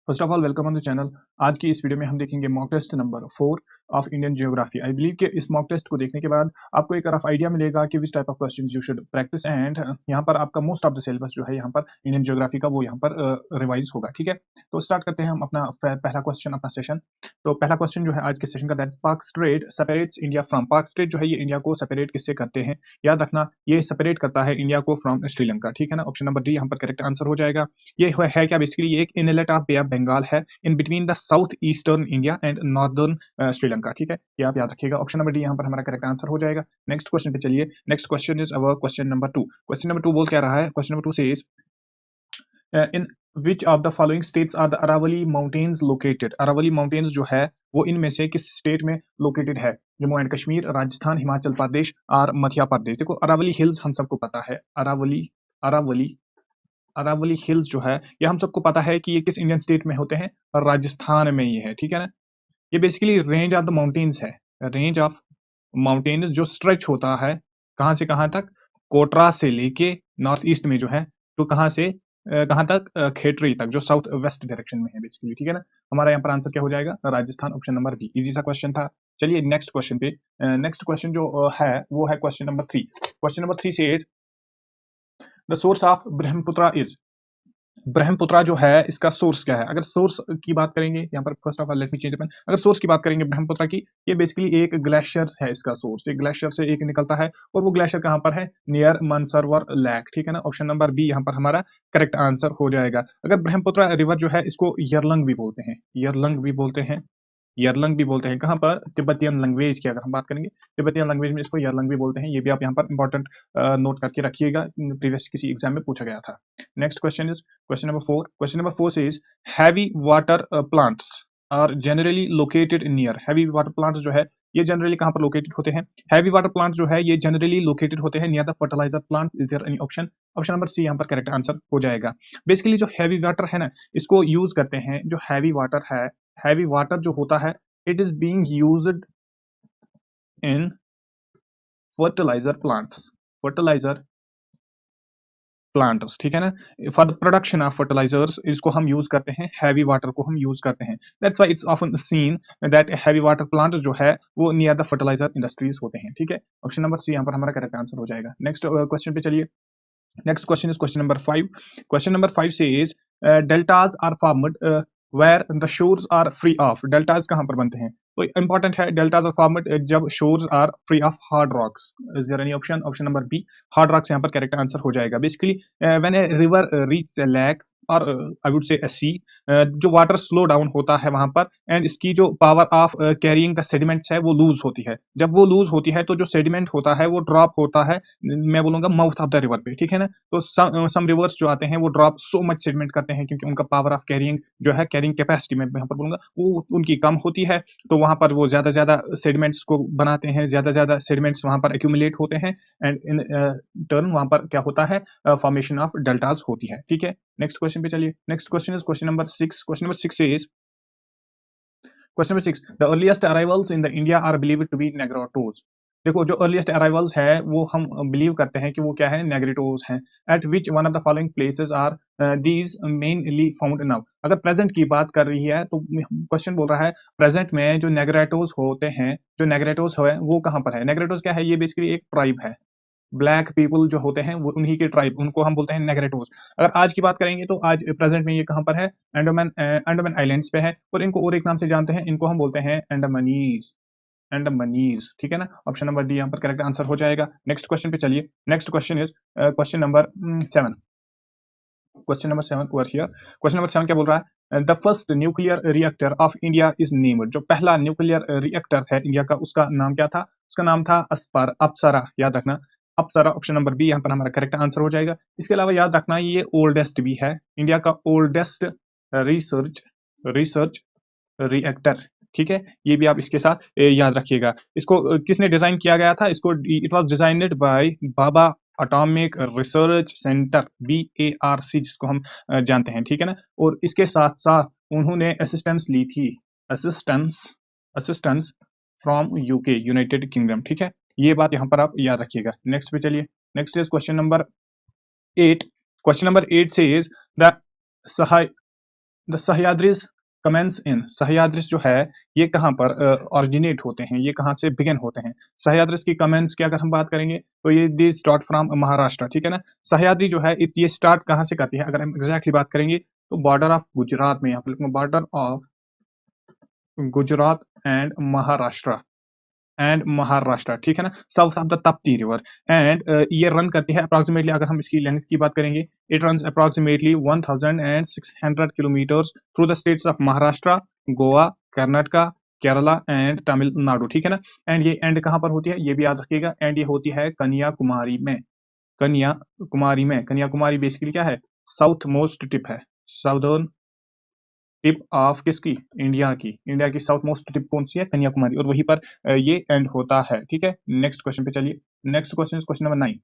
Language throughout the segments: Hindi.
First of all welcome on the channel. आज की इस वीडियो में हम देखेंगे मॉक टेस्ट नंबर 4 ऑफ इंडियन जियोग्राफी। आई बिलीव कि इस मॉक टेस्ट को देखने के बाद आपको एक रफ आइडिया मिलेगा कि which type of questions you should practice and यहाँ पर आपका मोस्ट ऑफ द सिलेबस जो है यहाँ पर इंडियन जियोग्राफी का वो यहाँ पर रिवाइज होगा। ठीक है, तो स्टार्ट करते हैं हम अपना पहला क्वेश्चन, अपना सेशन। तो पहला क्वेश्चन जो है आज के सेशन का, दैट पाक स्ट्रेट सेपरेट्स इंडिया फ्रॉम। पाक स्ट्रेट जो है ये इंडिया को सेपरेट किससे करते हैं? याद रखना, ये सेपरेट करता है इंडिया को फ्रॉम श्रीलंका। ठीक है ना, ऑप्शन नंबर डी यहाँ पर करेक्ट आंसर हो जाएगा। ये है क्या? बेसिकली ये एक inlet of bay of Bengal है in between the south eastern India and northern Sri Lanka. ठीक है, ये आप याद रखिएगा। ऑप्शन नंबर डी यहाँ पर हमारा करेक्ट आंसर हो जाएगा। नेक्स्ट क्वेश्चन पे चलिए। Next question is our question number 2। Question number 2 बोल क्या रहा है? क्वेश्चन नंबर 2 से is in which of the following states are the Aravalli mountains located. Aravalli mountains जो है वो इनमें से किस स्टेट में लोकेटेड है? जम्मू एंड कश्मीर, राजस्थान, हिमाचल प्रदेश और मध्य प्रदेश। देखो अरावली हिल्स हम सबको पता है, अरावली हिल्स जो है ये हम सबको पता है कि ये किस इंडियन स्टेट में होते हैं? राजस्थान में ये है। ठीक है ना, ये basically range of the mountains है। रेंज ऑफ माउंटेन्स जो स्ट्रेच होता है कहां से कहां तक? कोटरा से लेके नॉर्थ ईस्ट में जो है तो कहां से कहां तक? खेतरी तक, जो साउथ वेस्ट डायरेक्शन में है बेसिकली। ठीक है ना, हमारा यहाँ पर आंसर क्या हो जाएगा? Rajasthan, option number B. Easy सा क्वेश्चन था। चलिए नेक्स्ट क्वेश्चन पे। नेक्स्ट क्वेश्चन जो है वो है क्वेश्चन नंबर 3। क्वेश्चन नंबर 3 से the source of Brahmaputra is. Brahmaputra जो है इसका सोर्स क्या है? अगर सोर्स की बात करेंगे यहाँ पर, first of all let me change pen. अगर सोर्स की बात करेंगे ब्रह्मपुत्र की, ये बेसिकली एक ग्लेशियर है। इसका सोर्स एक ग्लेशियर से एक निकलता है और वो ग्लेशियर कहाँ पर है? Near Mansarovar lake. ठीक है ना, ऑप्शन नंबर बी यहाँ पर हमारा करेक्ट आंसर हो जाएगा। अगर ब्रह्मपुत्र रिवर जो है इसको यरलंग भी बोलते हैं, यरलंग भी बोलते हैं, यरलंग भी बोलते हैं। कहाँ पर? तिब्बतियन लैंग्वेज की अगर हम बात करेंगे, तिब्बतियन लैंग्वेज में इसको यरलंग भी बोलते हैं। ये भी आप यहाँ पर इंपॉर्टेंट नोट करके रखिएगा, प्रीवियस किसी एग्जाम में पूछा गया था। Next question is question number 4। Question number 4 is heavy water plants are generally located near. Heavy water plants जो है ये जनरली कहाँ पर लोकेटेड होते हैं? हैवी वाटर प्लांट्स जो है ये जनरली लोकेटेड होते हैं near the fertiliser plants. Is there any option? Option number C यहाँ पर करेक्ट आंसर हो जाएगा। बेसिकली जो हैवी वाटर है ना, इसको यूज करते हैं। जो हैवी वाटर है, हैवी वाटर जो होता है, it is being used in fertiliser plants, fertiliser plants. ठीक है ना, for the production of fertilisers इसको हम यूज करते हैं, हैवी वाटर को हम यूज करते हैं। That's why it's often seen that heavy water plant जो है वो नियर द फर्टिलाइजर इंडस्ट्रीज होते हैं। ठीक है, ऑप्शन नंबर सी यहाँ पर हमारा करेक्ट आंसर हो जाएगा। नेक्स्ट क्वेश्चन पे चलिए। Next question is question number 5। Question number 5 से is deltas are formed where the shores are free of. Deltas कहाँ पर बनते हैं? तो इंपॉर्टेंट है, डेल्टाज आर फॉर्मड जब shores are free of hard rocks. Is there any option? Option number B hard rocks यहाँ पर करेक्ट आंसर हो जाएगा। Basically when a river reach a lake और आई वुड से ए सी, जो वाटर स्लो डाउन होता है वहां पर, एंड इसकी जो power of carrying the sediments है वो लूज होती है। जब वो लूज होती है तो जो सेडिमेंट होता है वो ड्रॉप होता है, मैं बोलूंगा माउथ ऑफ द रिवर पे। ठीक है ना, तो सम रिवर्स जो आते हैं वो ड्रॉप सो मच सेडिमेंट करते हैं क्योंकि उनका पावर ऑफ कैरिंग जो है, कैरिंग कैपेसिटी में यहाँ पर बोलूंगा, वो उनकी कम होती है। तो वहां पर वो ज्यादा ज्यादा सेडिमेंट्स को बनाते हैं, ज्यादा ज्यादा सेडिमेंट्स वहां पर एक्यूमुलेट होते हैं एंड इन टर्न वहां पर क्या होता है? फॉर्मेशन ऑफ डेल्टाज होती है। ठीक है, नेक्स्ट क्वेश्चन पे चलिए। Next question is question number 6। Question number 6 is question number 6। The earliest arrivals in the India are believed to be negritos. देखो जो अर्लीस्ट अराइवल्स है वो हम बिलीव करते हैं कि वो क्या है? नेग्रिटोज हैं। At which one of the following places are these mainly found now. अगर प्रेजेंट की बात कर रही है तो क्वेश्चन बोल रहा है प्रेजेंट में जो नेग्रिटोज होते हैं, जो नेग्रिटोज है वो कहाँ पर है? नेग्रिटोज क्या है? ये बेसिकली एक ट्राइब है। ब्लैक पीपल जो होते हैं वो उन्हीं के ट्राइब, उनको हम बोलते हैं नेग्रिटोज। अगर आज की बात करेंगे तो आज प्रेजेंट में ये कहाँ पर है? अंडमान आइलैंड्स पे है, और इनको और एक नाम से जानते हैं, इनको हम बोलते हैं अंडमानीज, अंडमानीज। ठीक है ना, ऑप्शन नंबर डी यहाँ पर करेक्ट आंसर हो जाएगा। नेक्स्ट क्वेश्चन पे चलिए। Next question is question number 7। Question number 7 over here. Question number 7 क्या बोल रहा है? The first nuclear reactor of India is named. जो पहला न्यूक्लियर रिएक्टर है इंडिया का, उसका नाम क्या था? उसका नाम था अप्सरा। याद रखना, अप्सरा। ऑप्शन नंबर बी यहाँ पर हमारा करेक्ट आंसर हो जाएगा। इसके अलावा याद रखना ये ओल्डेस्ट भी है, इंडिया का ओल्डेस्ट रिसर्च रिएक्टर। ठीक है, ये भी आप इसके साथ याद रखिएगा। इसको किसने डिजाइन किया गया था? इसको it was designed by Bhabha atomic research centre, BARC, जिसको हम जानते हैं। ठीक है ना, और इसके साथ साथ उन्होंने असिस्टेंस ली थी, assistance from UK, United kingdom. ठीक है, ये बात यहाँ पर आप याद रखिएगा। नेक्स्ट पे चलिए। Next is question number 8। Question number 8 से is the the Sahyadris commence in, Sahyadris जो है ये कहाँ पर ऑरिजिनेट होते हैं, ये कहाँ से बिगिन होते हैं। सह्याद्रीज की कमेंस की अगर हम बात करेंगे तो ये दी स्टार्ट फ्रॉम महाराष्ट्र, ठीक है ना। सह्याद्री जो है ये स्टार्ट कहाँ से करती है, अगर हम एग्जैक्टली बात करेंगे तो बॉर्डर ऑफ गुजरात में, यहाँ पर लिखूंगा border of Gujarat and Maharashtra, ठीक है ना, south of the Tapti river. And ये रन करती है अप्रोक्सीमेटली, अगर हम इसकी लेंथ की बात करेंगे, it run approximately 1600 kilometres through the states of Maharashtra, Goa, Karnataka, Kerala and Tamil Nadu, ठीक है ना। एंड ये एंड कहाँ पर होती है ये भी याद रखिएगा, एंड ये होती है कन्याकुमारी में। कन्याकुमारी बेसिकली क्या है, साउथ मोस्ट टिप है, साउदर्न टिप ऑफ किसकी, इंडिया की साउथ मोस्ट टिप कौन सी है, कन्याकुमारी, और वहीं पर ये एंड होता है, ठीक है। नेक्स्ट क्वेश्चन पे चलिए। Next question number 9,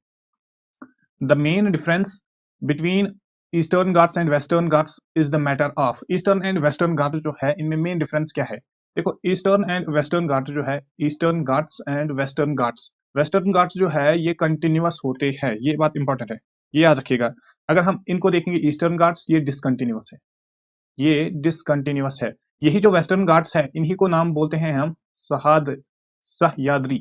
the main difference between eastern Ghats and western Ghats is the matter of. Eastern and western Ghat जो है इनमें मेन डिफरेंस क्या है। देखो ईस्टर्न एंड वेस्टर्न घाट जो है, eastern Ghats and western Ghats जो है ये कंटिन्यूअस होते हैं, ये बात इंपॉर्टेंट है, ये याद रखिएगा। अगर हम इनको देखेंगे ईस्टर्न घाट्स ये डिसकंटिन्यूअस है, ये डिसकंटिन्यूअस है। यही जो वेस्टर्न घाट्स है इन्हीं को नाम बोलते हैं हम सह्याद्री,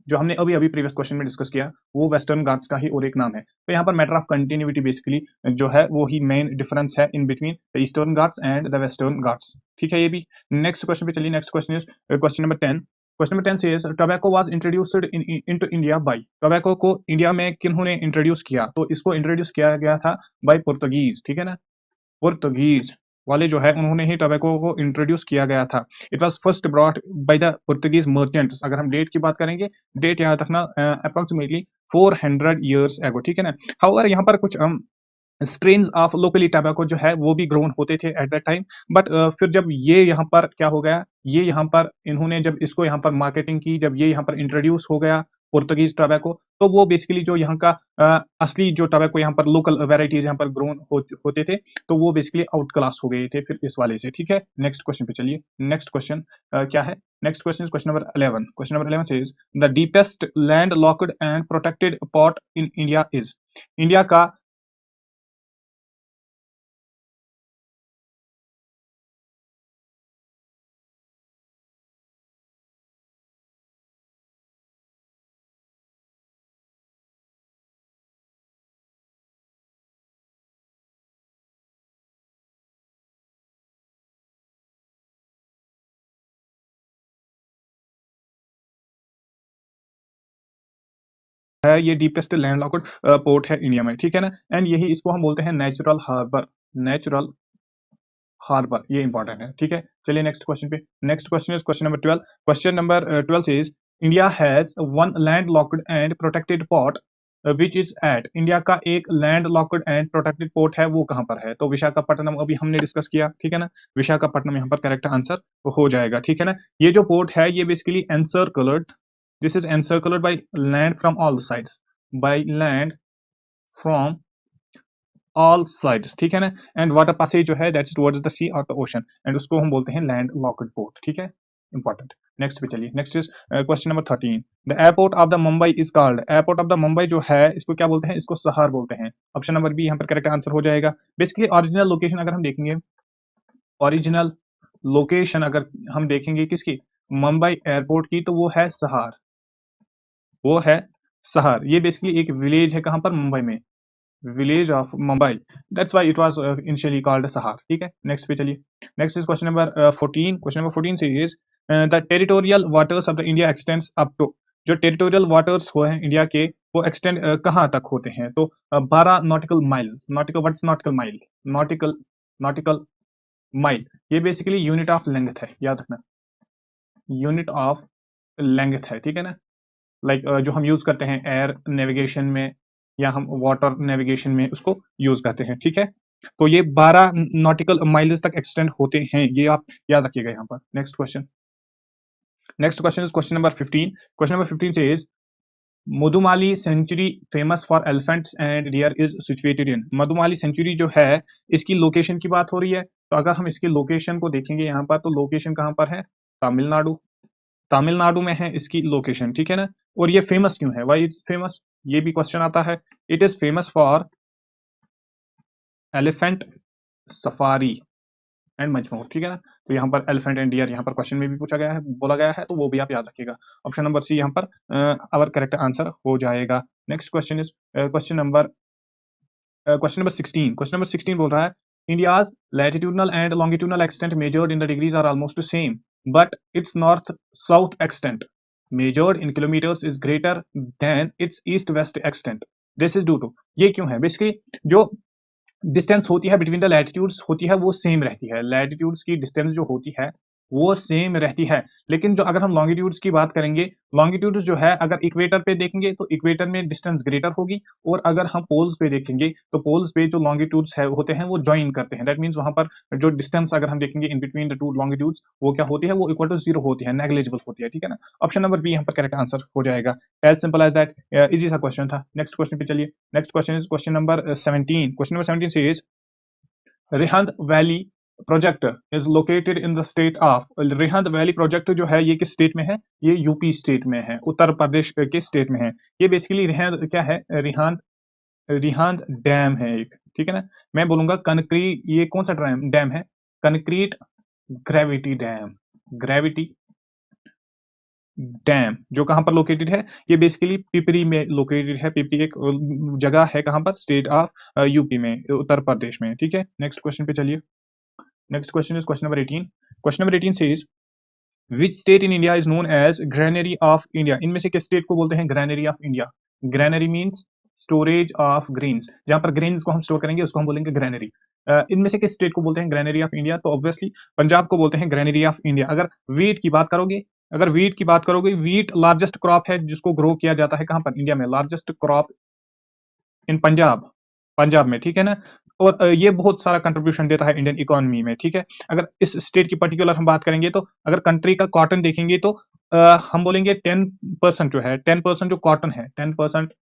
जो हमने अभी अभी प्रीवियस क्वेश्चन में डिस्कस किया, वो वेस्टर्न घाट्स का ही और एक नाम है। तो यहाँ पर मैटर ऑफ कंटिन्यूटी बेसिकली जो है वो ही मेन डिफरेंस है in between the eastern Ghats and the western Ghats, ठीक है। ये भी नेक्स्ट क्वेश्चन पे चलिए। Next question is question number 10। Question number 10 says tobacco was introduced into India by. Tobacco को इंडिया में किन्होंने इंट्रोड्यूस किया, तो इसको इंट्रोड्यूस किया गया था बाय पुर्तगीज, ठीक है ना। पुर्तगीज वाले जो है उन्होंने ही टोबैको को इंट्रोड्यूस किया गया था। It was first brought by the Portuguese merchants. अगर हम डेट की बात करेंगे, डेट याद रखना अप्रोक्सीमेटली 400 ईयर्स एगो, ठीक है ना। हाउएवर यहाँ पर कुछ स्ट्रेन्स ऑफ लोकली टोबैको जो है वो भी ग्रोन होते थे एट दैट टाइम, बट फिर जब ये यहाँ पर क्या हो गया, ये यहाँ पर इन्होंने जब इसको यहाँ पर मार्केटिंग की, जब ये यहाँ पर इंट्रोड्यूस हो गया पुर्तगीज टोबैको, तो वो बेसिकली जो यहाँ का असली जो टोबैको यहाँ पर लोकल वेराइटीज यहाँ पर ग्रोन होते थे, तो वो बेसिकली आउट क्लास हो गए थे फिर इस वाले से, ठीक है। नेक्स्ट क्वेश्चन पे चलिए। नेक्स्ट क्वेश्चन क्या है, next question is question number 11। Question number 11 says the deepest land locked and protected pot in India is. India का है, ये डीपेस्ट लैंड लॉक्ड पोर्ट है इंडिया में, ठीक है ना। एंड यही इसको हम बोलते हैं नेचुरल हार्बर, नेचुरल हार्बर, ये इंपॉर्टेंट है, ठीक है। चलिए नेक्स्ट क्वेश्चन पे। Next question is question number 12। Question number 12 says India has one land locked and protected port which is at. India का एक land locked and protected port है, वो कहां पर है, तो विशाखापट्टनम अभी हमने डिस्कस किया, ठीक है ना। विशाखापट्टनम यहाँ पर करेक्ट आंसर हो जाएगा, ठीक है ना। ये जो पोर्ट है ये basically encircled, this is encircled by land from all sides, by land from all sides, ठीक है ना। एंड वाटर पासेज जो है दैट्स टुवर्ड्स द सी और द ओशन, एंड उसको हम बोलते हैं लैंड लॉक्ड पोर्ट, ठीक है, इंपॉर्टेंट। नेक्स्ट पे चलिए। Next is question number 13। The airport of the Mumbai is called. Airport of the Mumbai जो है इसको क्या बोलते हैं, इसको शहर बोलते हैं। ऑप्शन नंबर बी यहाँ पर करेक्ट आंसर हो जाएगा। बेसिकली ओरिजिनल लोकेशन अगर हम देखेंगे, ओरिजिनल लोकेशन अगर हम देखेंगे किसकी, मुंबई एयरपोर्ट की, तो वो है शहर, वो है शहर। ये बेसिकली एक विलेज है कहां पर, मुंबई में, village of Mumbai, that's why it was initially called शहर, ठीक है। नेक्स्ट पे चलिए। Next is question number 14। Question number 14 से is the territorial waters of the India extends up to. जो टेरिटोरियल वाटर्स हुए हैं इंडिया के, वो एक्सटेंड कहां तक होते हैं, तो 12 nautical miles. Nautical, what's nautical mile, nautical, nautical mile, ये बेसिकली यूनिट ऑफ लेंथ है, याद रखना, यूनिट ऑफ लेंथ है, ठीक है ना। लाइक जो हम यूज करते हैं एयर नेविगेशन में या हम वाटर नेविगेशन में उसको यूज करते हैं, ठीक है। तो ये 12 नॉटिकल माइल्स तक एक्सटेंड होते हैं, ये आप याद रखिएगा यहाँ पर। Next question. Next question is question number 15। Question number 15 से is Mudumalai sanctuary famous for elephants and deer is situated in. Mudumalai sanctuary जो है इसकी लोकेशन की बात हो रही है, तो अगर हम इसकी लोकेशन को देखेंगे यहाँ पर, तो लोकेशन कहाँ पर है, तमिलनाडु, तमिलनाडु में है इसकी लोकेशन, ठीक है ना। और ये फेमस क्यों है, वाई इट्स फेमस, ये भी क्वेश्चन आता है। It is famous for elephant safari, and much more, ठीक है ना। तो यहाँ पर एलिफेंट एंड डियर यहाँ पर क्वेश्चन में भी पूछा गया है, बोला गया है, तो वो भी आप याद रखिएगा। ऑप्शन नंबर सी यहाँ पर आवर करेक्ट आंसर हो जाएगा। Next question is question number 16 बोल रहा है India's latitudinal and longitudinal extent measured in the degrees are almost same but it's north south extent measured in kilometers is greater than its east west extent. This is due to, ये क्यों है बेसिकली जो डिस्टेंस होती है बिटवीन द लैटिट्यूड्स होती है वो सेम रहती है, लैटिट्यूड्स की डिस्टेंस जो होती है वो सेम रहती है, लेकिन जो अगर हम लॉन्गिट्यूड्स की बात करेंगे, लॉन्गिट्यूड्स जो है अगर इक्वेटर पे देखेंगे तो इक्वेटर में डिस्टेंस ग्रेटर होगी, और अगर हम पोल्स पे देखेंगे तो पोल्स पे जो लॉन्गिट्यूड्स है होते हैं वो ज्वाइन करते हैं, दैट मींस वहां पर जो डिस्टेंस अगर हम देखेंगे इन बिटवीन द टू लॉन्गिट्यूड्स वो क्या होती है, वो इक्वल टू जीरो होती है, नेग्लिजिबल होती है, ठीक है ना। ऑप्शन नंबर बी यहाँ पर करेक्ट आंसर हो जाएगा। As simple as that, easy सा क्वेश्चन था। नेक्स्ट क्वेश्चन पे चलिए। Next question is question number 17। Question number 17 से is Rihand valley project is located in the state of, Rihand valley project जो है ये किस स्टेट में है, ये यूपी स्टेट में है, उत्तर प्रदेश के स्टेट में है। ये बेसिकली रिहंद क्या है, रिहंद रिहंद डैम है एक, ठीक है ना। मैं बोलूंगा कंक्रीट, ये कौन सा डैम है, concrete gravity dam, gravity dam जो कहां पर लोकेटेड है, ये बेसिकली पिपरी में लोकेटेड है। पिपरी एक जगह है कहां पर, स्टेट ऑफ यूपी में, उत्तर प्रदेश में, ठीक है। नेक्स्ट क्वेश्चन पे चलिए। Next question is question number 18। Question number 18 says which state in India is known as granary of India, इनमें से किस स्टेट को बोलते हैं granary of India. Granary means storage of grains, जहां पर ग्रेन्स को हम स्टोर करेंगे उसको हम बोलेंगे ग्रैनरी। इनमें से किस स्टेट को बोलते हैं ग्रैनरी ऑफ इंडिया, तो ऑब्वियसली पंजाब को बोलते हैं ग्रैनरी ऑफ इंडिया। अगर वीट की बात करोगे, अगर वीट की बात करोगे, वीट लार्जेस्ट क्रॉप है जिसको ग्रो किया जाता है कहां पर, इंडिया में, largest crop in Punjab, Punjab में, ठीक है ना। और ये बहुत सारा कंट्रीब्यूशन देता है इंडियन इकोनॉमी में, ठीक है। अगर इस स्टेट की पर्टिकुलर हम बात करेंगे तो अगर कंट्री का कॉटन देखेंगे तो हम बोलेंगे 10% जो है, 10% जो कॉटन है, 10%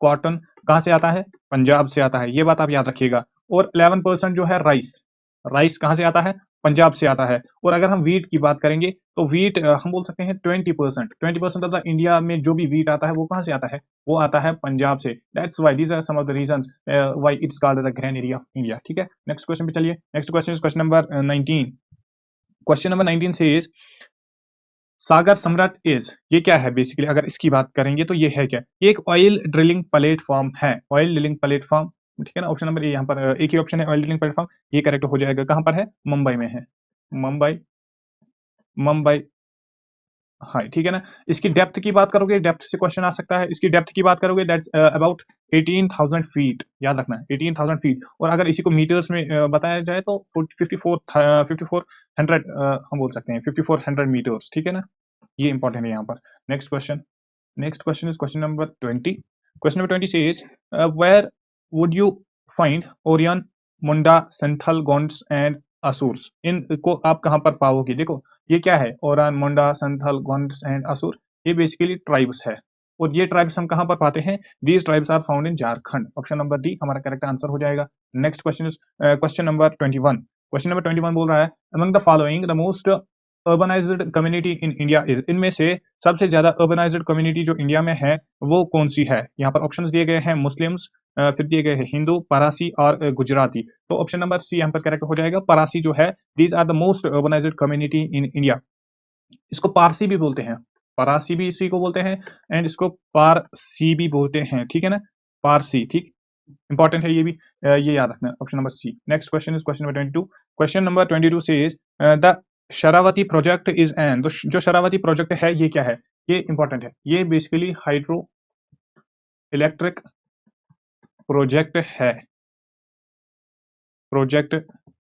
कॉटन कहां से आता है, पंजाब से आता है, ये बात आप याद रखिएगा। और 11% जो है राइस, राइस कहां से आता है, पंजाब से आता है। और अगर हम वीट की बात करेंगे तो वीट हम बोल सकते हैं 20% ऑफ द इंडिया में जो भी वीट आता है वो कहां से आता है, वो आता है पंजाब से। That's why these are some of the reasons why it's called the granary of India, ठीक है। नेक्स्ट क्वेश्चन पे चलिए। Next question is question number 19। Question number 19 से इज सागर सम्राट इज, ये क्या है बेसिकली, अगर इसकी बात करेंगे तो ये है क्या, ये एक ऑयल ड्रिलिंग प्लेटफॉर्म है, ऑयल ड्रिलिंग प्लेटफॉर्म, ठीक है ना। ऑप्शन नंबर ए यहाँ पर एक ही ऑप्शन है, ऑयल ड्रिलिंग प्लेटफॉर्म, ये करेक्ट हो जाएगा। कहां पर है, मुंबई में है, मुंबई, मुंबई, हाँ ठीक है ना। इसकी डेप्थ की बात करोगे, डेप्थ से क्वेश्चन आ सकता है, इसकी डेप्थ की बात करोगे दैट्स अबाउट 18,000 फीट, याद रखना है 18,000 फीट। और अगर इसी को मीटर्स में बताया जाए तो 5400 हम बोल सकते हैं 5400 मीटर्स, ठीक है ना। ये इंपॉर्टेंट है यहाँ पर। Next question, next question is question number 20। Question number 20 says where would you find Oraon, Munda, Santhal, Gonds and Asurs, इनको आप कहां पर पाओगे। देखो ये क्या है, ओरान, मुंडा, संथल, गोंड्स एंड असुर, ये बेसिकली ट्राइब्स है। और ये ट्राइब्स हम कहां पर पाते हैं, these tribes are found in Jharkhand. Option number D हमारा करेक्ट आंसर हो जाएगा। Next question is question number 21। Question number 21 बोल रहा है among the following the most urbanised community in India is, इनमें से सबसे ज्यादा अर्बनाइज्ड कम्युनिटी जो इंडिया में है वो कौन सी है। यहाँ पर ऑप्शंस दिए गए हैं मुस्लिम्स, फिर दिए गए हैं हिंदू, परासी और गुजराती। तो ऑप्शन नंबर सी यहाँ पर करेक्ट हो जाएगा, परासी जो है, these are the most urbanised community in India. इसको पारसी भी बोलते हैं, परासी भी इसी को बोलते हैं, एंड इसको पारसी भी बोलते हैं, ठीक है ना, पारसी, ठीक, इंपॉर्टेंट है ये भी, ये याद रखना, option number C. Next question is question number 22। Question number 22 से is the Sharavathi project is an, जो शरावती प्रोजेक्ट है ये क्या है, ये इंपॉर्टेंट है, ये बेसिकली हाइड्रो इलेक्ट्रिक प्रोजेक्ट है, प्रोजेक्ट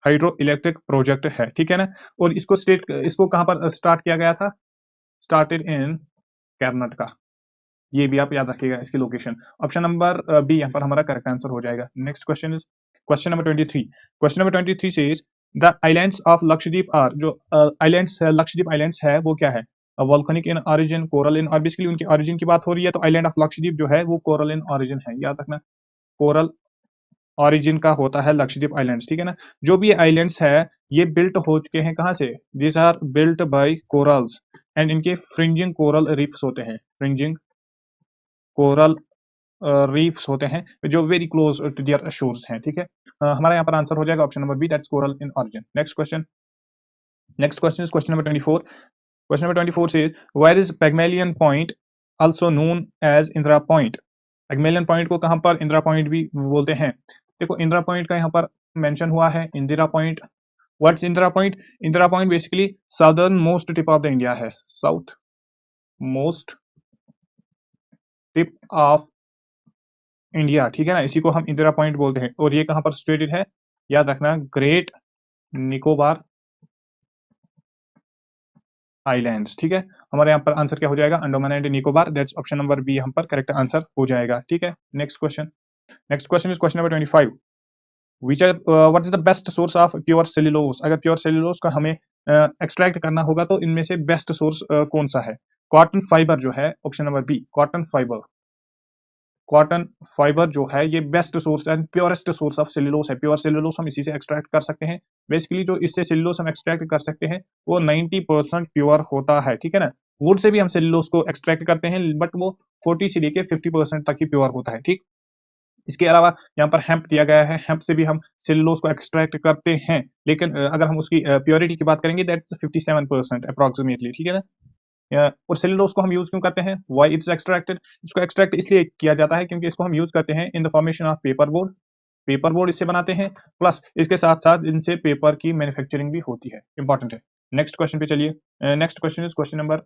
हाइड्रो इलेक्ट्रिक प्रोजेक्ट है, ठीक है ना। और इसको कहां पर स्टार्ट किया गया था, स्टार्टेड इन कर्नाटका, ये भी आप याद रखिएगा इसकी लोकेशन। ऑप्शन नंबर बी यहाँ पर हमारा करेक्ट आंसर हो जाएगा। Next question is question number 23। Question number 23 से is the islands of Lakshadweep are, जो आइलैंड्स है, लक्षद्वीप आइलैंड्स है वो क्या है, volcanic in origin, coral in, और बेसिकली उनकी ऑरिजिन की बात हो रही है तो आइलैंड ऑफ लक्षद्वीप जो है वो कोरल इन ऑरिजिन है, याद रखना, कोरल ऑरिजिन का होता है लक्षद्वीप आइलैंड्स, ठीक है ना। जो भी आइलैंड्स है ये बिल्ट हो चुके हैं कहां से, this are built by corals and इनके फ्रिंजिंग कोरल रीफ्स होते हैं, फ्रिंजिंग कोरल रीफ्स होते हैं जो very close to their shores हैं, ठीक है। हमारा यहाँ पर आंसर हो जाएगा option number B, that's coral in origin। Next question is question number 24। Question number 24 says where is Pygmalion Point also known as Indira Point? Pygmalion Point को कहाँ पर इंदिरा पॉइंट भी बोलते हैं। देखो इंदिरा पॉइंट का यहाँ पर मेंशन हुआ है, Indira point. What's Indira point? Indira point basically southern most tip of the India है, south most tip of India, ठीक है ना, इसी को हम इंदिरा पॉइंट बोलते हैं। और ये कहाँ पर सिचुएटेड है, याद रखना, ग्रेट निकोबार आइलैंड्स, ठीक है। हमारे यहाँ पर आंसर क्या हो जाएगा, Andaman and Nicobar, that's option number B हम पर करेक्ट आंसर हो जाएगा, ठीक है। Next question is question number 25। Which are what is the best source of pure cellulose? अगर प्योर सेल्यूलोज का हमें एक्सट्रैक्ट करना होगा तो इनमें से बेस्ट सोर्स कौन सा है? कॉटन फाइबर जो है, option number B, cotton fibre जो है ये best source and purest source of cellulose है। प्योर सेल्यूलोज हम इसी से एक्सट्रैक्ट कर सकते हैं। बेसिकली जो इससे सेल्यूलोज हम एक्सट्रैक्ट कर सकते हैं वो 90% प्योर होता है, ठीक है ना। वुड से भी हम सेल्यूलोज को एक्सट्रैक्ट करते हैं बट वो 40 से लेके 50% तक ही प्योर होता है, ठीक। इसके अलावा यहाँ पर हेम्प दिया गया है, हेम्प से भी हम सेल्यूलोज को एक्सट्रैक्ट करते हैं, लेकिन अगर हम उसकी प्योरिटी की बात करेंगे दैट्स 57% अप्रोक्सीमेटली, ठीक है ना। और सेल्यूलोज को हम यूज क्यों करते हैं, व्हाई इट्स एक्सट्रैक्टेड? इसको एक्सट्रैक्ट इसलिए किया जाता है क्योंकि इसको हम यूज करते हैं in the formation of paper board इससे बनाते हैं, प्लस इसके साथ साथ इनसे पेपर की मैन्युफैक्चरिंग भी होती है, इंपॉर्टेंट है। नेक्स्ट क्वेश्चन पे चलिए। Next question is question number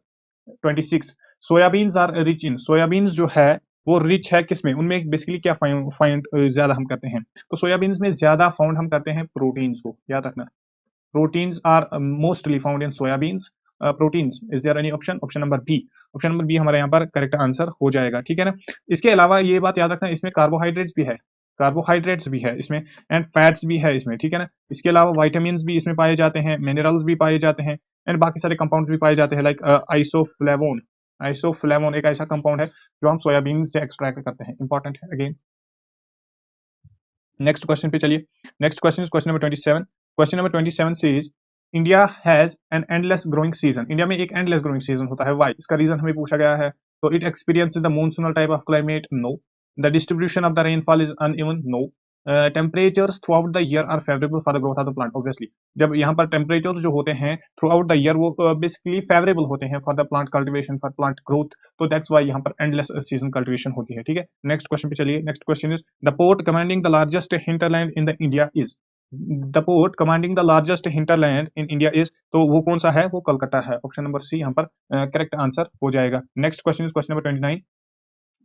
26। Soybeans are rich in, soybeans जो है वो रिच है किसमें, उनमें बेसिकली क्या फाइंड ज्यादा हम करते हैं, तो सोयाबीन्स में ज्यादा फाउंड हम करते हैं प्रोटीन्स को, याद रखना। Proteins are mostly found in soybeans. Proteins, is there any option? Option number B, option number B हमारे यहाँ पर करेक्ट आंसर हो जाएगा, ठीक है ना। इसके अलावा ये बात याद रखना, इसमें कार्बोहाइड्रेट्स भी है इसमें, एंड फैट्स भी है इसमें, ठीक है ना। इसके अलावा वाइटामिन भी इसमें पाए जाते हैं, मिनरल्स भी पाए जाते हैं, एंड बाकी सारे कंपाउंड भी पाए जाते हैं, लाइक आइसोफ्लेवोन एक ऐसा कंपाउंड है जो हम सोयाबीन से एक्सट्रैक्ट करते हैं, इंपॉर्टेंट है अगेन। नेक्स्ट क्वेश्चन पे चलिए। Next question is question number 27। Question number 27 says India has an endless growing season, India में एक एंडलेस ग्रोइंग सीजन होता है, व्हाई? इसका रीजन हमें पूछा गया है। तो it experiences the monsoonal type of climate, no. The distribution of the rainfall is uneven, no. Temperatures throughout the year are favourable for the growth of the plant, obviously जब यहाँ पर टेम्परेचर्स जो होते हैं थ्रू आउट द ईयर वो बेसिकली फेवरेबल होते हैं for the plant cultivation, for plant growth, तो दैट्स वाई यहाँ पर एंडलेस सीजन कल्टिवेशन होती है, ठीक है। नेक्स्ट क्वेश्चन पे चलिए। Next question is the port commanding the largest hinterland in the India is, the port commanding the largest hinterland in India is, तो वो कौन सा है, वो कलकत्ता है, ऑप्शन नंबर सी यहाँ पर करेक्ट आंसर हो जाएगा। Next question is question number 29।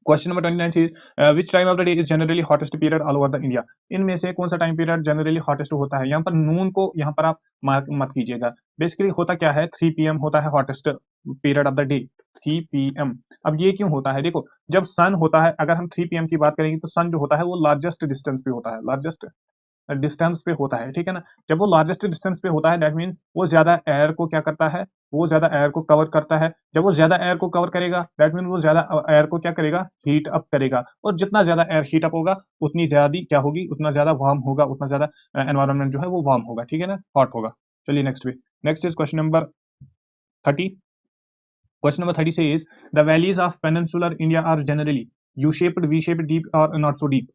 Question number 29 is which time of the day is generally hottest period all over the India, इनमें से कौन सा टाइम पीरियड जनरली हॉटेस्ट होता है। यहाँ पर नून को यहाँ पर आप मार्क मत कीजिएगा, बेसिकली होता क्या है, 3 PM होता है hottest period of the day, 3 PM। अब ये क्यों होता है, देखो जब सन होता है, अगर हम 3 PM की बात करेंगे तो सन जो होता है वो लार्जेस्ट डिस्टेंस पे होता है, लार्जेस्ट डिस्टेंस पे होता है, ठीक है ना। जब वो लार्जेस्ट डिस्टेंस पे होता है दैट मीन वो ज्यादा एयर को क्या करता है, वो ज्यादा एयर को कवर करता है। जब वो ज्यादा एयर को कवर करेगा दैट मीन वो ज्यादा एयर को क्या करेगा, हीट अप करेगा, और जितना ज्यादा एयर हीट अप होगा उतनी ज्यादा क्या होगी, उतना ज्यादा वार्म होगा, उतना ज्यादा एनवायरनमेंट जो है वो वार्म होगा, ठीक है ना, हॉट होगा। चलिए next is question number 30। Question number 30 से is the valleys of peninsular India are generally U shaped, V shaped, deep और not so deep.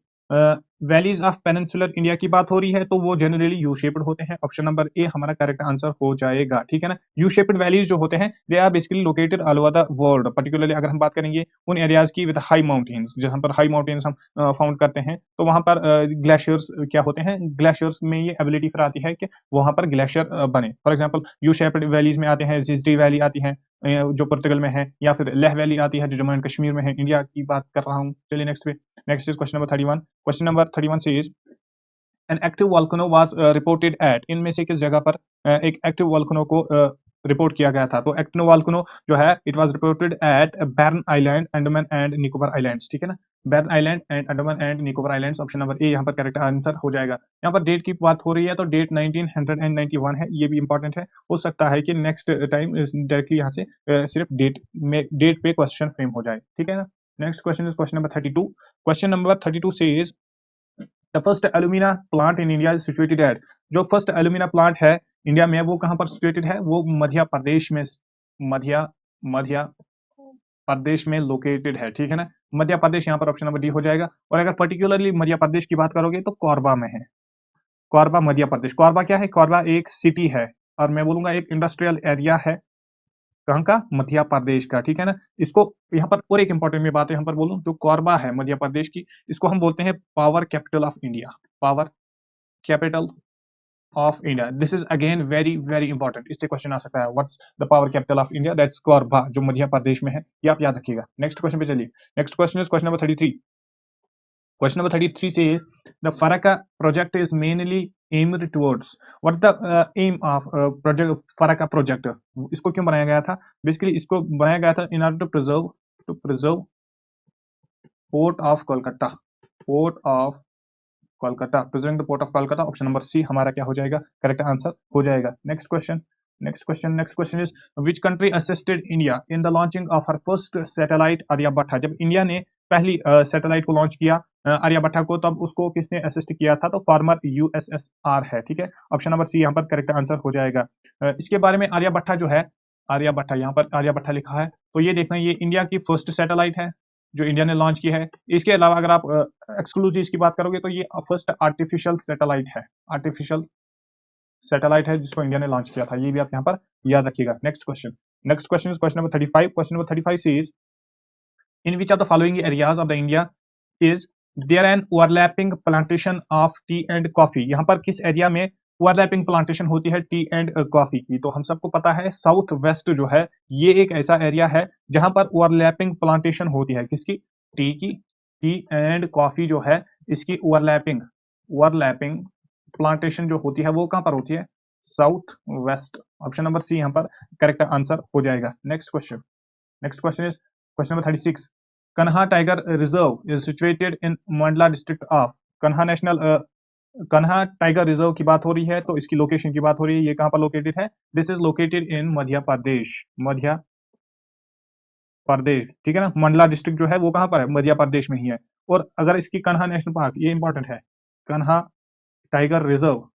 Valleys of peninsular India की बात हो रही है तो वो जनरली यू शेप्ड होते हैं, ऑप्शन नंबर ए हमारा करेक्ट आंसर हो जाएगा, ठीक है ना। यू शेप्ड वैलीज जो होते हैं they are basically located all over the world, particularly अगर हम बात करेंगे उन एरियाज की विद हाई माउंटेन्स, जहां पर हाई माउंटेन्स हम फाउंड करते हैं तो वहां पर ग्लेशियर्स क्या होते हैं, ग्लेशियर्स में ये एबिलिटी फिर आती है कि वहां पर ग्लेशियर बने। For example U shaped valleys में आते हैं जिजरी वैली आती है जो पोर्तुगल में है, या फिर लेह वैली आती है जो जम्मू एंड कश्मीर में है, इंडिया की बात कर रहा हूँ। चलिए next is question number 31। Question number 31 से is an active volcano was reported at, इनमें से किस जगह पर एक एक्टिव वोल्केनो को रिपोर्ट किया गया था, तो एक्टिव वोल्केनो जो है it was reported at Barren Island, Andaman and Nicobar islands, ठीक है ना, Barren Island and Andaman and Nicobar islands, option number A यहाँ पर करेक्ट आंसर हो जाएगा। यहाँ पर डेट की बात हो रही है तो डेट 1991 है, ये भी इंपॉर्टेंट है, हो सकता है कि नेक्स्ट टाइम डायरेक्टली यहाँ से सिर्फ डेट पे क्वेश्चन फ्रेम हो जाए, ठीक है ना। Next question is question number 32। Question number 32 says the first alumina plant in India is situated at, जो फर्स्ट एल्यूमिना प्लांट है इंडिया में वो कहां पर सिचुएटेड है, वो मध्य प्रदेश में लोकेटेड है, ठीक है ना, मध्य प्रदेश यहाँ पर ऑप्शन नंबर डी हो जाएगा। और अगर पर्टिकुलरली मध्य प्रदेश की बात करोगे तो कोरबा में है, कोरबा मध्य प्रदेश। कोरबा क्या है? कोरबा एक सिटी है और मैं बोलूंगा एक इंडस्ट्रियल एरिया है, कहाँ का? मध्य प्रदेश का, ठीक है ना। इसको यहाँ पर और एक इंपॉर्टेंट में बात है, यहाँ पर बोलूं जो कोरबा है मध्य प्रदेश की, इसको हम बोलते हैं power capital of India, power capital of India. This is again very very important, इससे क्वेश्चन आ सकता है, what's the power capital of India? That's Korba, जो मध्य प्रदेश में है, ये आप याद रखिएगा। नेक्स्ट क्वेश्चन पे चलिए। Next question is question number 33। Question number 33 says the Faraka project is mainly aimed towards, what's the aim of project Faraka project? इसको क्यों बनाया गया था? Basically इसको बनाया गया था in order to preserve port of Kolkata, port of Kolkata, preserving the port of Kolkata। Option number C हमारा क्या हो जाएगा? करेक्ट आंसर हो जाएगा। Next question, next question is which country assisted India in the launching of her first satellite Aryabhata? जब इंडिया ने पहली सैटेलाइट को लॉन्च किया आर्यभट्टा को, तब उसको किसने असिस्ट किया था? तो फॉर्मर यूएसएसआर है, ठीक है। ऑप्शन नंबर सी यहाँ पर करेक्ट आंसर हो जाएगा। इसके बारे में आर्यभट्टा जो है, आर्यभट्टा यहाँ पर आर्यभट्टा लिखा है, तो ये देखना, ये इंडिया की फर्स्ट सैटेलाइट है जो इंडिया ने लॉन्च की है। इसके अलावा अगर आप एक्सक्लूसिव इसकी बात करोगे तो ये फर्स्ट आर्टिफिशियल सैटेलाइट है, आर्टिफिशियल सैटेलाइट है जिसको इंडिया ने लॉन्च किया था, ये भी आप यहाँ पर याद रखिएगा। Next question is question number 35। Question number 35 says in which of the following areas of the India is there an overlapping plantation of tea and coffee? यहाँ पर किस एरिया में ओवरलैपिंग प्लांटेशन होती है टी एंड कॉफी की? तो हम सबको पता है साउथ वेस्ट जो है ये एक ऐसा एरिया है जहां पर ओवरलैपिंग प्लांटेशन होती है, किसकी? टी की। टी एंड कॉफी जो है इसकी ओवरलैपिंग प्लांटेशन जो होती है वो कहां पर होती है? South west. Option number C यहाँ पर करेक्ट आंसर हो जाएगा। Next question is question number 36। Kanha tiger reserve is situated in Mandla district of? Kanha tiger reserve की बात हो रही है तो इसकी लोकेशन की बात हो रही है, ये कहां पर लोकेटेड है? दिस इज लोकेटेड इन मध्य प्रदेश, मध्य प्रदेश, ठीक है ना। मंडला डिस्ट्रिक्ट जो है वो कहां पर है? मध्य प्रदेश में ही है। और अगर इसकी कन्हा नेशनल पार्क, ये इंपॉर्टेंट है, कन्हा टाइगर रिजर्व,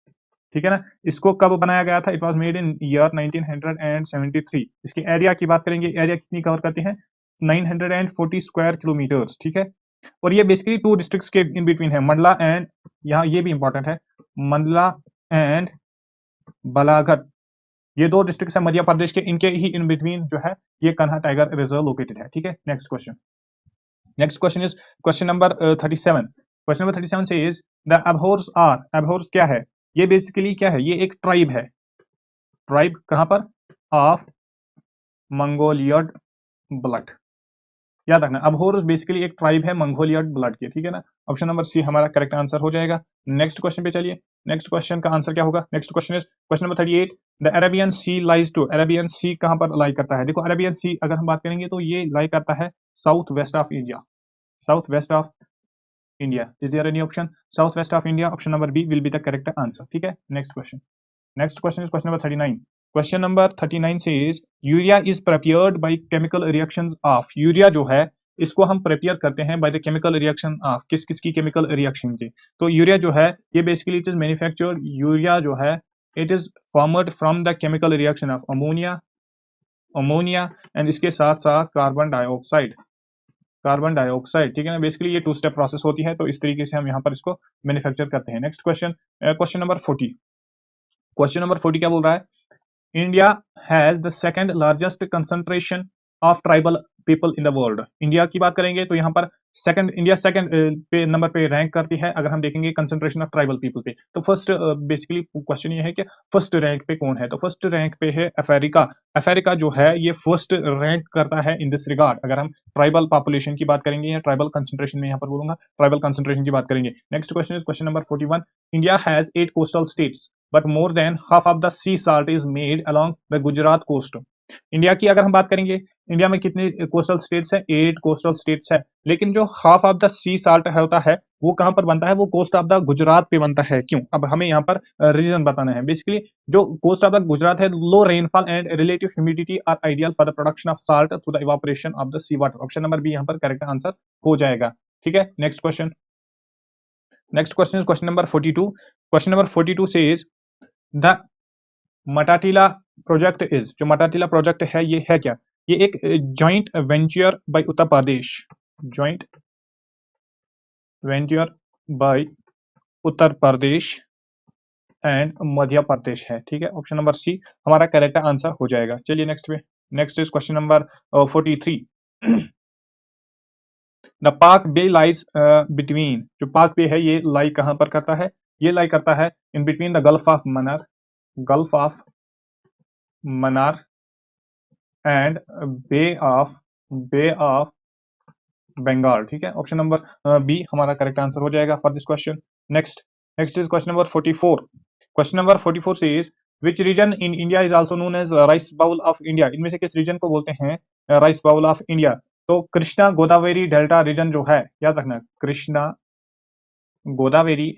ठीक है ना, इसको कब बनाया गया था? It was made in year 1973। इसकी एरिया की बात करेंगे, एरिया कितनी कवर करती है? 940 स्क्वायर किलोमीटर्स, ठीक है। और ये बेसिकली टू डिस्ट्रिक्ट्स के इन बिटवीन है, मंडला एंड, यहाँ ये भी इंपॉर्टेंट है, मंडला एंड बालाघाट, ये दो डिस्ट्रिक्ट्स है मध्य प्रदेश के, इनके ही इन बिटवीन जो है ये कन्हा टाइगर रिजर्व लोकेटेड है, ठीक है। Next question is question number 37। Question number 37 से इज द अबहोर्स आर, अबहोर्स क्या है? ये बेसिकली क्या है? ये एक ट्राइब है, ट्राइब कहां पर? ऑफ मंगोलियड ब्लड, याद रखना। अबहोर्स बेसिकली एक ट्राइब है मंगोलियड ब्लड की, ठीक है ना। ऑप्शन नंबर सी हमारा करेक्ट आंसर हो जाएगा। नेक्स्ट क्वेश्चन पे चलिए, नेक्स्ट क्वेश्चन का आंसर क्या होगा? Next question is question number 38। The Arabian sea lies to, Arabian sea कहां पर लाई करता है? देखो अरेबियन सी अगर हम बात करेंगे तो ये लाई करता है south west of India, south west of India. Is there any option? South west of India, option number B will be the correct answer, ठीक है। Next question is question number 39। Question number 39 says urea is prepared by chemical reactions of, urea जो है इसको हम प्रिपेयर करते हैं by the chemical reaction of, किस किस की केमिकल रिएक्शन की? तो यूरिया जो है ये basically it is manufactured, urea जो है it is formed from the chemical reaction of ammonia and इसके साथ साथ कार्बन डाइऑक्साइड, ठीक है ना। बेसिकली ये टू स्टेप प्रोसेस होती है, तो इस तरीके से हम यहाँ पर इसको मैन्युफैक्चर करते हैं। Next question number 40। Question number 40 क्या बोल रहा है? India has the second largest concentration of tribal people in the world. India की बात करेंगे तो यहाँ पर इंडिया सेकंड पे नंबर पे रैंक करती है अगर हम देखेंगे कंसंट्रेशन ऑफ ट्राइबल पीपल पे। तो फर्स्ट बेसिकली क्वेश्चन ये है कि फर्स्ट रैंक पे कौन है? तो फर्स्ट रैंक पे है अफ्रीका। अफ्रीका जो है ये फर्स्ट रैंक करता है इन दिस रिगार्ड, अगर हम ट्राइबल पॉपुलेशन की बात करेंगे या ट्राइबल कंसंट्रेशन में यहाँ पर बोलूंगा ट्राइबल कंसंट्रेशन की बात करेंगे। Next question is question number 41। India has 8 coastal states but more than half of the sea salt is made along the Gujarat coast. India की अगर हम बात करेंगे, इंडिया में कितने कोस्टल स्टेट्स है? 8 कोस्टल स्टेट्स है, लेकिन जो half of the sea salt होता है वो कहां पर बनता है? वो कोस्ट ऑफ द गुजरात पे बनता है। क्यों? अब हमें यहाँ पर रीजन बताना है। बेसिकली जो कोस्ट ऑफ द गुजरात है, low rainfall and relative humidity are ideal for the production of salt through the evaporation of the sea water. Option number B यहाँ पर करेक्ट आंसर हो जाएगा, ठीक है। Next question is question number 42। Question number 42 says the Matatila project is, जो मटाटिला प्रोजेक्ट है ये है क्या? ये एक joint venture by Uttar Pradesh, joint venture by Uttar Pradesh and Madhya प्रदेश है, ठीक है। ऑप्शन नंबर सी हमारा करेक्ट आंसर हो जाएगा। चलिए नेक्स्ट पे, next is question number 43। The पाक बे लाइज बिटवीन, जो पाक बे है ये लाई कहां पर करता है, ये लाई करता है in between the gulf of Mannar, gulf of Mannar and bay of Bengal, ठीक है। ऑप्शन नंबर बी हमारा करेक्ट आंसर हो जाएगा for this question. Next, next is question number 44। Question number 44 says which region in India is also known as rice bowl of India, इनमें से किस रीजन को बोलते हैं राइस बाउल ऑफ इंडिया। तो कृष्णा गोदावरी डेल्टा रीजन जो है, याद रखना, कृष्णा गोदावरी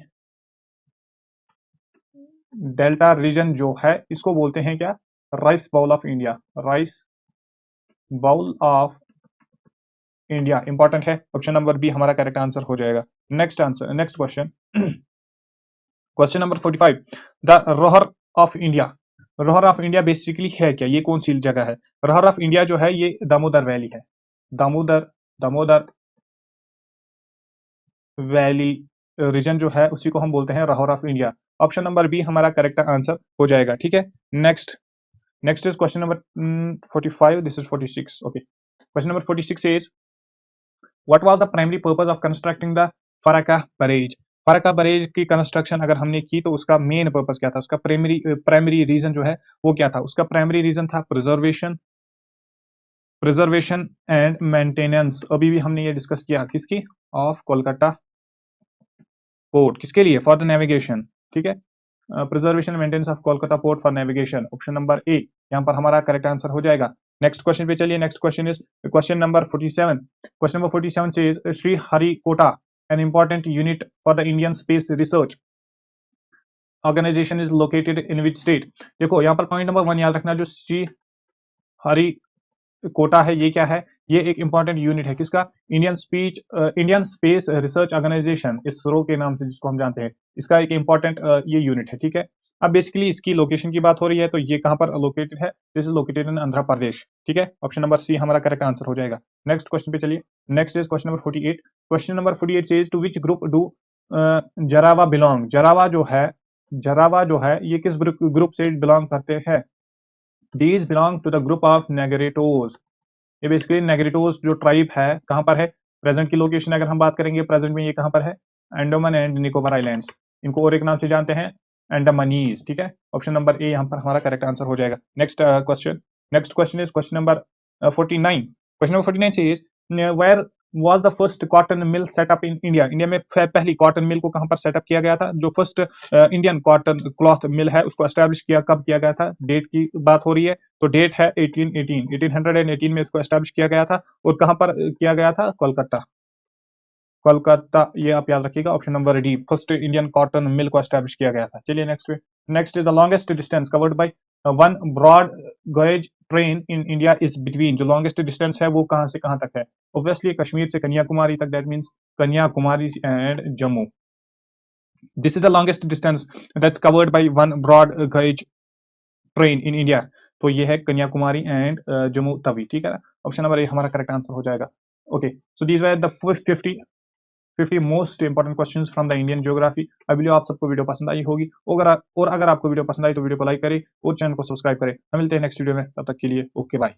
डेल्टा रीजन जो है इसको बोलते हैं क्या, rice bowl of India, rice bowl of India. Important है, ऑप्शन नंबर बी हमारा करेक्ट आंसर हो जाएगा। Next answer, next question, question number 45। The Ruhr of India, Ruhr of India basically है क्या, ये कौन सी जगह है। रोहर ऑफ इंडिया जो है ये दामोदर वैली है, दामोदर वैली रीजन जो है उसी को हम बोलते हैं Ruhr of India. Option number B हमारा करेक्ट आंसर हो जाएगा, ठीक है। Next, next is question number 45, this is 46, okay. Question number 46 is what was the primary purpose of constructing the Farakka barrage. Farakka barrage की कंस्ट्रक्शन अगर हमने की तो उसका मेन पर्पस क्या था, उसका प्राइमरी रीजन जो है वो क्या था, उसका प्राइमरी रीजन था प्रिजर्वेशन एंड मेंटेनेंस। अभी भी हमने ये डिस्कस किया किसकी, ऑफ कोलकाता पोर्ट, किसके लिए, फॉर द नेविगेशन, ठीक है। Preservation maintenance of Kolkata port for navigation, option number A यहाँ पर हमारा करेक्ट आंसर हो जाएगा। नेक्स्ट क्वेश्चन पे चलिए, next question is question number 47। Question number 47 से Sriharikota an important unit for the Indian space research organisation is located in which state. देखो यहाँ पर पॉइंट नंबर 1 याद रखना, जो श्री हरि कोटा है ये क्या है, ये एक इंपॉर्टेंट यूनिट है किसका, Indian space research organisation, ISRO के नाम से जिसको हम जानते हैं, इसका एक इंपॉर्टेंट ये यूनिट है, ठीक है। अब बेसिकली इसकी लोकेशन की बात हो रही है तो ये कहां पर लोकेटेड है, this is located in Andhra Pradesh, ठीक है। ऑप्शन नंबर सी हमारा करेक्ट आंसर हो जाएगा। नेक्स्ट क्वेश्चन पे चलिए, next is question number 48। Question number 48 says to which group do Jarawa belong. Jarawa जो है ये किस ग्रुप से बिलोंग करते हैं, These belong to the group of Negritos। ये बेसिकली नेग्रिटोस जो ट्राइब है कहां पर है, प्रेजेंट की लोकेशन अगर हम बात करेंगे प्रेजेंट में ये कहां पर है, अंडमान एंड निकोबार आइलैंड्स, इनको और एक नाम से जानते हैं अंडमानीज, ठीक है। ऑप्शन नंबर ए यहाँ पर हमारा करेक्ट आंसर हो जाएगा। Next question, next question is question number 49। Question number 49 से where was the first cotton mill set up in India। India में पहली कॉटन मिल को कहां पर सेटअप किया गया था, जो फर्स्ट इंडियन कॉटन क्लॉथ मिल है उसको एस्टैब्लिश किया, कब किया गया था, डेट की बात हो रही है तो डेट है 1818 में इसको एस्टैब्लिश किया गया था। और कहां पर किया गया था, कोलकाता, कोलकाता, ये आप याद रखिएगा। Option number D first Indian cotton mill को एस्टैब्लिश किया गया था। चलिए नेक्स्ट पे, next is the longest distance covered by one broad gauge train in India is between, जो लॉन्गेस्ट डिस्टेंस है वो कहां से कहां तक है, ऑब्वियसली कश्मीर से कन्याकुमारी तक, that means Kanyakumari and Jammu. This is the longest distance that's covered by one broad gauge train in India, तो ये है कन्याकुमारी एंड जम्मू तवी, ठीक है। ऑप्शन नंबर ए हमारा करेक्ट आंसर हो जाएगा। Okay, so these were the 50 most important questions from the Indian geography. I believe आप सबको वीडियो पसंद आई होगी, और अगर आपको वीडियो पसंद आई तो वीडियो को लाइक करें और चैनल को सब्सक्राइब करें। हम मिलते हैं नेक्स्ट वीडियो में, तब तक के लिए ओके बाय।